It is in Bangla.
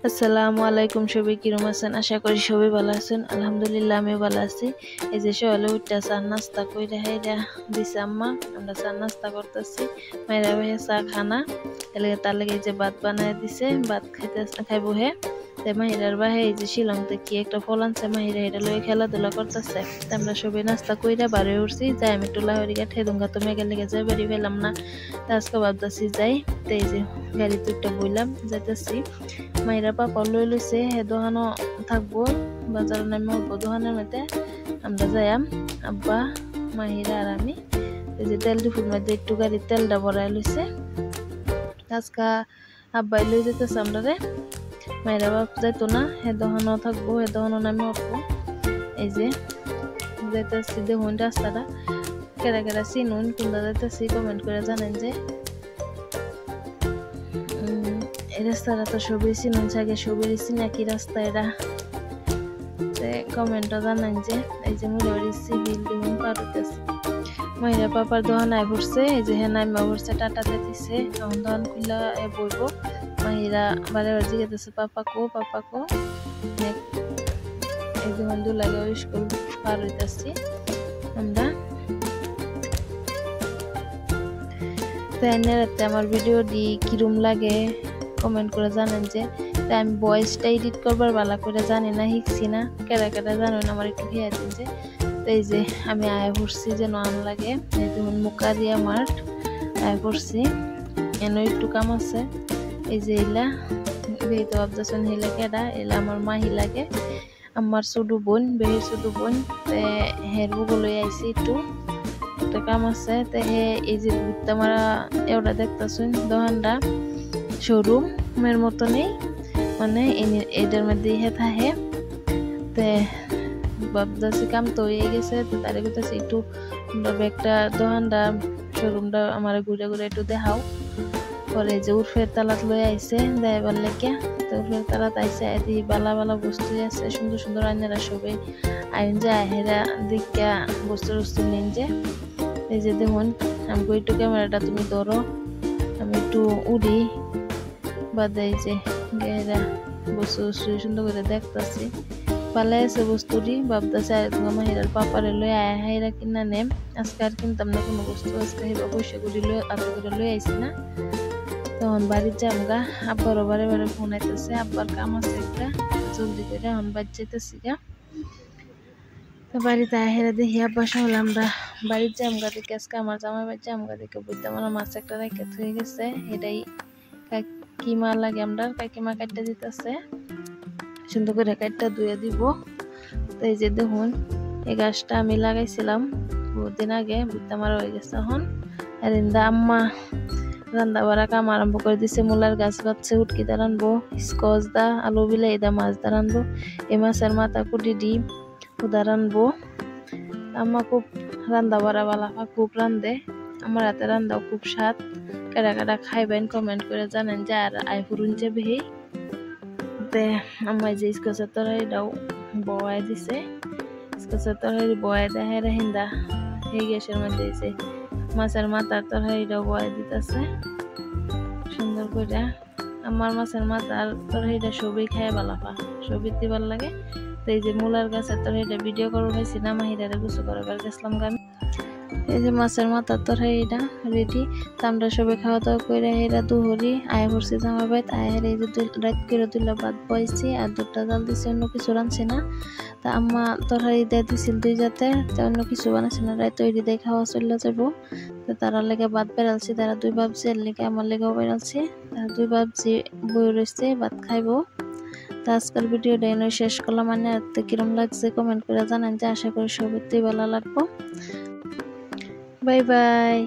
আসসালামু আলাইকুম, সবাই কিরম আছেন? আশা করি সবাই ভালো আছেন। আলহামদুলিল্লাহ আমি ভালো আছি। এই যে সকালে উঠতে চা নাস্তা কইরা হাইরা দিছে আম্মা, আমরা চা নাস্তা করতেছি। মায়েরা ভাইয়া চা খানা এলাকা তার লেগে যে ভাত বানায় দিছে, ভাত খাইবো হে। মাহিরার বাহে এই যে শিলং থেকে কি একটা ফল আনছে, মাহিরা এটা লয়ে খেলাধুলা করতেছে। আমরা সবাই নাস্তা কইরা বাড়ি উঠছি, যাই আমি একটু লাহরি গা ঠেদুঙ্গা তো মেঘের লেগে যাই বাড়ি পেলাম না। আজকে ভাবতেছি যাই, তো এই যে গাড়িতে একটা বইলাম যাইতেছি। মাইরা পাপা লই লইছে, হে দোকানও থাকবো, বাজারে নামে উঠবো দোকানের মধ্যে। আমরা যাইয়াম আব্বা, মাহিরা আর আমি। এই যে তেল ডিপুর মধ্যে একটু গাড়ির তেলটা ভরাই লইছে। আজকা আব্বাই লই যেতেছে আমরা রে, মাইরা বাপ যাইতো না, হে দোকানও থাকবো, হে দোকানও নামে উঠবো। এই যে যাইতেছি, দেখুন রাস্তাটা কেরা কেরা চিনুন, কোনটা যাইতেছি কমেন্ট করে জানেন যে। এই রাস্তাটা তো সবই চিনুন, আগে সবই চিনা কি রাস্তা এটা, কমেন্টও জানান যে। এই যে মুড়ি সিভিল দেখুন পার হইতেছে। মহিলা পাপার দোকান আয় পড়ছে, এই যে হ্যাঁ নাইমা পড়ছে, টাটা দিতেছে। এখন দোকান খুললা বইব। মাহিরা বারে বারে জিজ্ঞাসা পাপা কো। এই যে বন্ধু লাগে স্কুল পার হইতেছি আমরা। রাতে আমার ভিডিও দি কিরম লাগে কমেন্ট করে জানেন যে। তাই আমি ভয়েসটা এডিট করবার ভালো করে জানি না, শিখছি না। কেরা জানো না, আমার একটু খেয়ে দিন যে। তো এই যে আমি আয় পড়ছি যে নন লাগে, এই যেমন মুকারিয়া মার্ট আয় পড়ছি, এনে একটু কাম আছে। এই যে এলা বেহিত অবজাশন হেলে কেডা, এলা আমার মাহি লাগে, আমার ছোট বোন, বেহির ছোট বোন। হের বুগুলো আইসি একটু একটা কাম আছে। তো হে এই যে মারা এওটা দেখতেছেন দোকানটা শোরুমের মতনই, মানে এটার মধ্যে হে থাকে। তে ভাবতেছি কাম তো হয়ে গেছে, তো তারে কইতাছি একটু ব্যাগটা দোকানটা শোরুমটা আমার ঘুরে ঘুরে একটু দেখাও। পরে যে উর্ফের তালাত লই আইছে দেখাবার লেগে, তো উর্ফের তালাত আইসে এদি বালা বালা বস্তু আছে, সুন্দর সুন্দর আইনারা সবাই আইন যে আহেরা দেখা বস্তু নিন যে। এই যে দেখুন আমি একটু ক্যামেরাটা তুমি ধরো, আমি একটু উড়ি বাদে। এই যে গেরা বস্তু সুন্দর করে দেখতেছি, পালাই আছে বস্তুটি। ভাবতেছে আর তোমার মাহিরার পাপারে লই আয় হাইরা কিনা নেম। আজকে আর কিনতাম না কোনো বস্তু, আজকে হেবা পয়সা করি লই আপনি করে লই আইছি না। তখন বাড়ির যাম গা, আব্বারও বারে বারে ফোন আইতেছে, আব্বার কাম আছে একটা, জলদি করে এখন বাড়ি যেতেছি গা। তো বাড়িতে আহেরা দেখি আব্বার সঙ্গে আমরা বাড়ির যাম গা দেখে, আজকে আমার জামাই বাড়ি যাম গা দেখে বুঝতে আমার মাছ একটা রেখে হয়ে গেছে। এটাই কাকিমা লাগে, আমরা কাকিমা কাটতে দিতেছে, সুন্দর করে কাটটা ধুয়ে দিব। তো এই যে দেখুন এই গাছটা আমি লাগাইছিলাম বহুদিন আগে, বুঝতে আমার হয়ে গেছে এখন। আর আম্মা রান্না বাড়া কাম আরম্ভ করে দিছে। মূলার গাছ বাচ্ছে, উটকি দা রানবো, স্কচ দা আলু বিলাই দা মাছ দা রানবো, এই মাছের মাথা কুটি দি উদা রানবো। আম্মা খুব রান্না বাড়া বালাফা, খুব রান্ধে। আমার হাতে রান্নাও খুব স্বাদ। কারা খাইবেন কমেন্ট করে জানেন যে। আর আই ফুরুন যে বেহি তে আম্মা যে স্কচের তরকারিটাও বয়াই দিছে, স্কচের তরকারি বয়াই দেয় হেরা হিন্দা এই গ্যাসের মধ্যে যে মাছের মাথার তরকারিটাও বয়াই দিতেছে সুন্দর করে। আমার মাছের মাথার তরকারিটা সবই খায় বালাফা, সবই দিবার লাগে। তো এই যে মূলার গাছের তরকারিটা ভিডিও করে পাইছি না, মাহিরারে গুছু করাবার গেছিলাম গান। এই যে মাছের মাথার তরকারিটা রেডি। তো আমরা সবাই খাওয়া দাওয়া করে হেরা দুহরি আয় পড়ছি জামা বাইত আয় হেরা। এই যে রাত করে দুলা ভাত বইছি আর দুধটা জাল দিছি, অন্য কিছু রানছি না। তা আম্মা তরকারি দিয়ে দিছিল দুই জাতে, তো অন্য কিছু বানাইছে না, রাত তৈরি দিয়ে খাওয়া চলে যাবো। তো তারা লেগে ভাত বেড়ালছি, তারা দুই ভাবছি, এর লেগে আমার লেগেও বেড়ালছি। তারা দুই ভাবছি বই রয়েছে ভাত খাইবো। তো আজকাল ভিডিওটা এনে শেষ করলাম, মানে কিরম লাগছে কমেন্ট করে জানান যে। আশা করি সবই ভালো লাগবো। Bye bye.